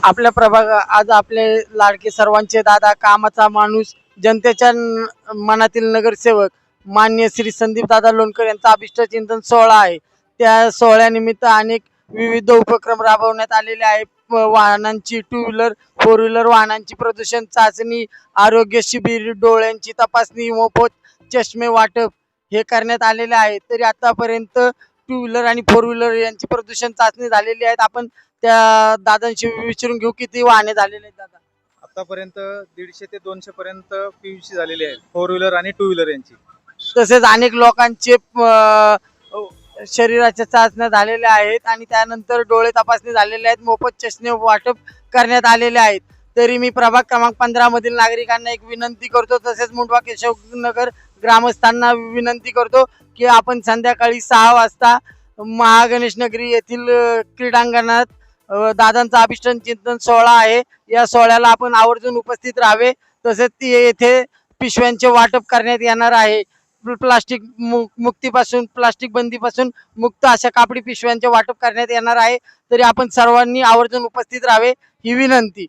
आपल्या प्रभाग आज आपले लाडके सर्वांचे दादा, कामाचा माणूस, जनतेच्या मनातील नगरसेवक मान्य श्री संदीप दादा लोणकर यांचा अभिष्ट चिंतन सोहळा आहे। त्या सोहळ्यानिमित्त अनेक विविध उपक्रम राबवण्यात आलेले आहे। वाहनांची, टू व्हीलर, फोर व्हीलर वाहनांची प्रदूषण चाचणी, आरोग्य शिबिर, डोळ्यांची तपासणी, मोफत चष्मे वाटप हे करण्यात आलेले आहे। तरी आतापर्यंत टू व्हीलर आणि फोर व्हीलर यांची प्रदूषण चाचणी झालेली आहे। आपण त्या दादांशी विचारून घेऊ किती वाहने झालेले आहेत दादा। आतापर्यंत 150 ते 200 पर्यंत पीयूसी झालेली आहेत, फोर व्हीलर आणि टू व्हीलर यांची। तसेच अनेक लोकांचे शरीराच्या चाचण्या झालेल्या आहेत आणि त्यानंतर डोळे तपासणी झालेले आहेत, मोफत चष्मे वाटप करण्यात आलेले आहेत। तरी मी प्रभाग क्रमांक 15 मधील नागरिकांना एक विनंती करतो, तसेच मुंडवा केशवनगर ग्रामस्थांना विनंती करतो की आपण संध्याकाळी 6 वाजता महागणेश नगरी येथील क्रीडांगणात दादांचा अभिष्ट चिंतन सोहळा आहे। या सोहळ्याला आपण आवर्जून उपस्थित राहावे। तसेच येथे पिशव्यांचे वाटप करण्यात येणार आहे। प्लास्टिक मुक्तीपासून, प्लास्टिक बंदीपासून मुक्त अशा कापडी पिशव्यांचे वाटप करण्यात येणार आहे। तरी आपण सर्वांनी आवर्जून उपस्थित राहावे ही विनंती।